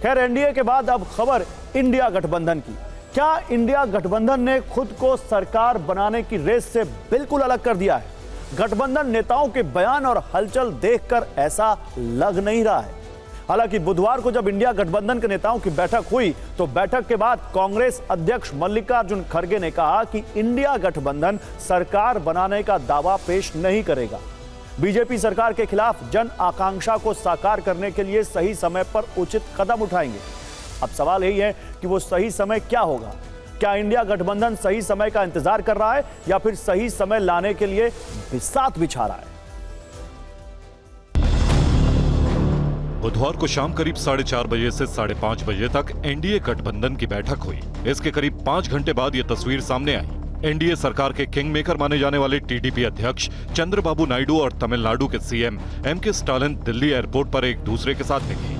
खैर, एनडीए के बाद अब खबर इंडिया गठबंधन की। क्या इंडिया गठबंधन ने खुद को सरकार बनाने की रेस से बिल्कुल अलग कर दिया है? गठबंधन नेताओं के बयान और हलचल देखकर ऐसा लग नहीं रहा है। हालांकि बुधवार को जब इंडिया गठबंधन के नेताओं की बैठक हुई तो बैठक के बाद कांग्रेस अध्यक्ष मल्लिकार्जुन खड़गे ने कहा कि इंडिया गठबंधन सरकार बनाने का दावा पेश नहीं करेगा। बीजेपी सरकार के खिलाफ जन आकांक्षा को साकार करने के लिए सही समय पर उचित कदम उठाएंगे। अब सवाल यही है कि वो सही समय क्या होगा? क्या इंडिया गठबंधन सही समय का इंतजार कर रहा है या फिर सही समय लाने के लिए बिसात बिछा रहा है? बुधवार को शाम करीब 4:30 बजे से 5:30 बजे तक एनडीए गठबंधन की बैठक हुई। इसके करीब 5 घंटे बाद यह तस्वीर सामने आई। एनडीए सरकार के किंग मेकर माने जाने वाले टीडीपी अध्यक्ष चंद्रबाबू नायडू और तमिलनाडु के सीएम एमके स्टालिन दिल्ली एयरपोर्ट पर एक दूसरे के साथ दिखे।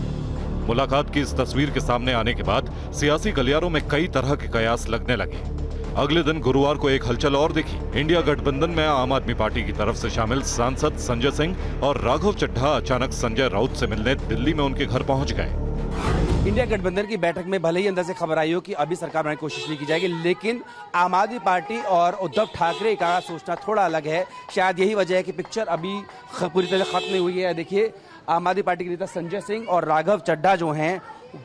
मुलाकात की इस तस्वीर के सामने आने के बाद सियासी गलियारों में कई तरह के कयास लगने लगे। अगले दिन गुरुवार को एक हलचल और दिखी। इंडिया गठबंधन में आम आदमी पार्टी की तरफ से शामिल सांसद संजय सिंह और राघव चड्ढा अचानक संजय राउत से मिलने दिल्ली में उनके घर पहुंच गए। इंडिया गठबंधन की बैठक में भले ही अंदर से खबर आई हो कि अभी सरकार बनाने की कोशिश नहीं की जाएगी, लेकिन आम आदमी पार्टी और उद्धव ठाकरे का सोचना थोड़ा अलग है। शायद यही वजह है कि पिक्चर अभी पूरी तरह खत्म नहीं हुई है। देखिए, आम आदमी पार्टी के नेता संजय सिंह और राघव चड्ढा जो हैं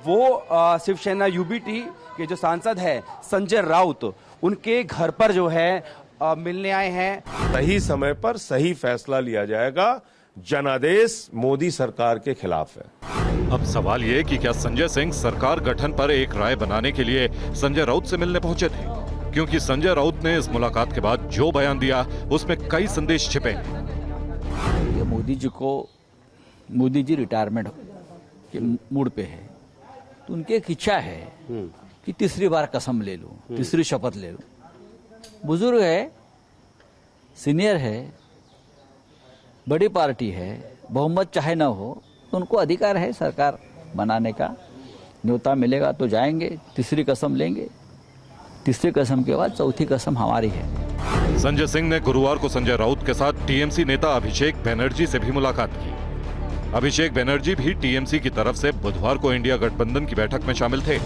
वो शिवसेना यूबीटी के जो सांसद है संजय राउत, उनके घर पर जो है मिलने आए हैं। सही समय पर सही फैसला लिया जाएगा। जनादेश मोदी सरकार के खिलाफ है। अब सवाल ये कि क्या संजय सिंह सरकार गठन पर एक राय बनाने के लिए संजय राउत से मिलने पहुंचे थे? क्योंकि संजय राउत ने इस मुलाकात के बाद जो बयान दिया उसमें कई संदेश छिपे हैं। ये मोदी जी रिटायरमेंट के मूड पे है, तो उनकी एक इच्छा है कि तीसरी बार कसम ले लूं, तीसरी शपथ ले लूं। बुजुर्ग है, सीनियर है, बड़ी पार्टी है, बहुमत चाहे ना हो तो उनको अधिकार है सरकार बनाने का। न्योता मिलेगा तो जाएंगे, तीसरी कसम लेंगे, तीसरी कसम के बाद चौथी कसम हमारी है। संजय सिंह ने गुरुवार को संजय राउत के साथ टीएमसी नेता अभिषेक बनर्जी से भी मुलाकात की। अभिषेक बनर्जी भी टीएमसी की तरफ से बुधवार को इंडिया गठबंधन की बैठक में शामिल थे।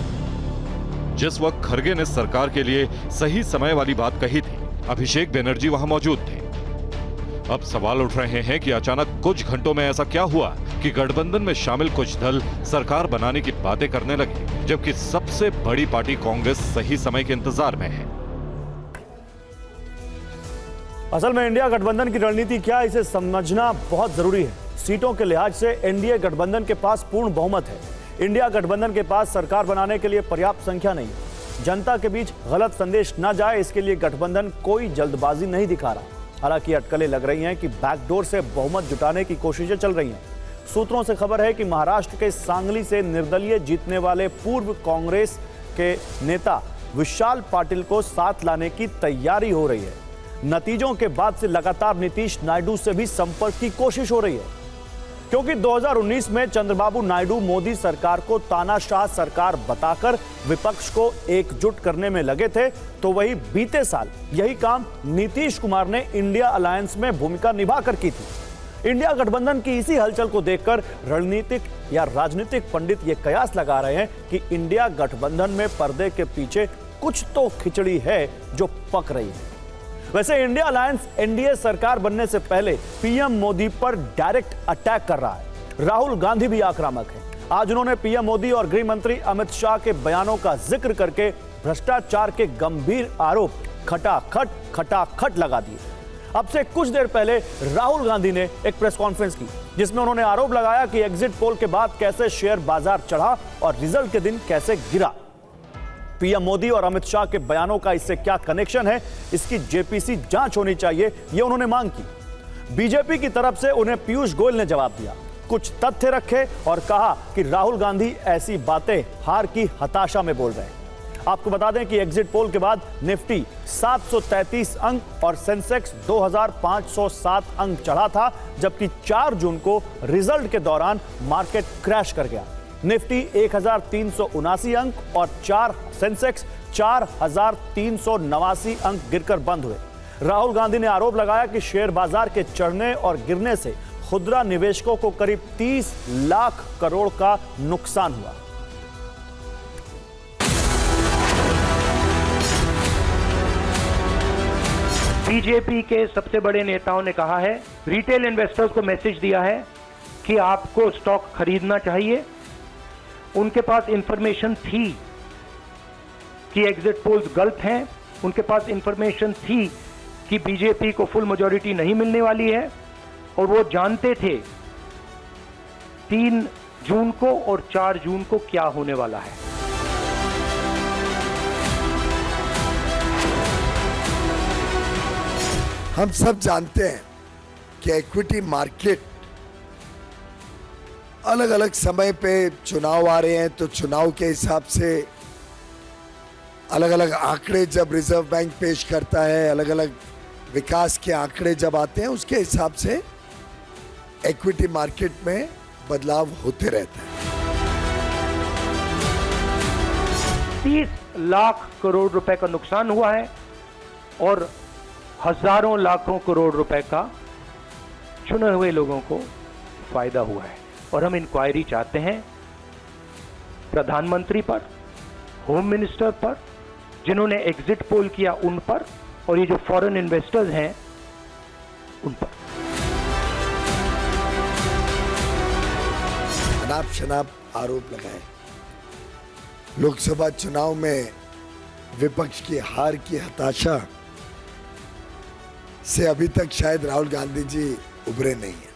जिस वक्त खड़गे ने सरकार के लिए सही समय वाली बात कही थी, अभिषेक बनर्जी वहां मौजूद थे। अब सवाल उठ रहे हैं कि अचानक कुछ घंटों में ऐसा क्या हुआ कि गठबंधन में शामिल कुछ दल सरकार बनाने की बातें करने लगे, जबकि सबसे बड़ी पार्टी कांग्रेस सही समय के इंतजार में है। असल में इंडिया गठबंधन की रणनीति क्या है, इसे समझना बहुत जरूरी है। सीटों के लिहाज से एनडीए गठबंधन के पास पूर्ण बहुमत है। इंडिया गठबंधन के पास सरकार बनाने के लिए पर्याप्त संख्या नहीं है। जनता के बीच गलत संदेश न जाए, इसके लिए गठबंधन कोई जल्दबाजी नहीं दिखा रहा। हालांकि अटकलें लग रही हैं कि बैकडोर से बहुमत जुटाने की कोशिशें चल रही हैं। सूत्रों से खबर है कि महाराष्ट्र के सांगली से निर्दलीय जीतने वाले पूर्व कांग्रेस के नेता विशाल पाटिल को साथ लाने की तैयारी हो रही है। नतीजों के बाद से लगातार नीतीश नायडू से भी संपर्क की कोशिश हो रही है, क्योंकि 2019 में चंद्रबाबू नायडू मोदी सरकार को तानाशाह सरकार बताकर विपक्ष को एकजुट करने में लगे थे, तो वही बीते साल यही काम नीतीश कुमार ने इंडिया अलायंस में भूमिका निभाकर की थी। इंडिया गठबंधन की इसी हलचल को देखकर रणनीतिक या राजनीतिक पंडित ये कयास लगा रहे हैं कि इंडिया गठबंधन में पर्दे के पीछे कुछ तो खिचड़ी है जो पक रही है। वैसे इंडिया अलायंस एनडीए सरकार बनने से पहले पीएम मोदी पर डायरेक्ट अटैक कर रहा है। राहुल गांधी भी आक्रामक है। आज उन्होंने पीएम मोदी और गृह मंत्री अमित शाह के बयानों का जिक्र करके भ्रष्टाचार के गंभीर आरोप खटाखट लगा दिए। अब से कुछ देर पहले राहुल गांधी ने एक प्रेस कॉन्फ्रेंस की, जिसमें उन्होंने आरोप लगाया कि एग्जिट पोल के बाद कैसे शेयर बाजार चढ़ा और रिजल्ट के दिन कैसे गिरा। पीएम मोदी और अमित शाह के बयानों का इससे क्या कनेक्शन है, इसकी जेपीसी जांच होनी चाहिए, यह उन्होंने मांग की। बीजेपी की तरफ से उन्हें पीयूष गोयल ने जवाब दिया, कुछ तथ्य रखे और कहा कि राहुल गांधी ऐसी बातें हार की हताशा में बोल रहे हैं। आपको बता दें कि एग्जिट पोल के बाद निफ्टी 733 अंक और सेंसेक्स 2507 अंक चढ़ा था, जबकि 4 जून को रिजल्ट के दौरान मार्केट क्रैश कर गया। निफ्टी 1379 अंक और सेंसेक्स 4389 अंक गिरकर बंद हुए। राहुल गांधी ने आरोप लगाया कि शेयर बाजार के चढ़ने और गिरने से खुदरा निवेशकों को करीब 30 लाख करोड़ का नुकसान हुआ। बीजेपी के सबसे बड़े नेताओं ने कहा है, रिटेल इन्वेस्टर्स को मैसेज दिया है कि आपको स्टॉक खरीदना चाहिए। उनके पास इंफॉर्मेशन थी कि एग्जिट पोल्स गलत हैं, उनके पास इंफॉर्मेशन थी कि बीजेपी को फुल मेजॉरिटी नहीं मिलने वाली है, और वो जानते थे 3 जून को और 4 जून को क्या होने वाला है। हम सब जानते हैं कि इक्विटी मार्केट अलग अलग समय पे चुनाव आ रहे हैं, तो चुनाव के हिसाब से अलग अलग आंकड़े जब रिजर्व बैंक पेश करता है, अलग अलग विकास के आंकड़े जब आते हैं, उसके हिसाब से इक्विटी मार्केट में बदलाव होते रहता है। 30 लाख करोड़ रुपए का नुकसान हुआ है और हजारों लाखों करोड़ रुपए का चुने हुए लोगों को फायदा हुआ है। और हम इंक्वायरी चाहते हैं प्रधानमंत्री पर, होम मिनिस्टर पर, जिन्होंने एग्जिट पोल किया उन पर, और ये जो फॉरेन इन्वेस्टर्स हैं उन पर। अनाप शनाप आरोप लगाए। लोकसभा चुनाव में विपक्ष की हार की हताशा से अभी तक शायद राहुल गांधी जी उभरे नहीं है।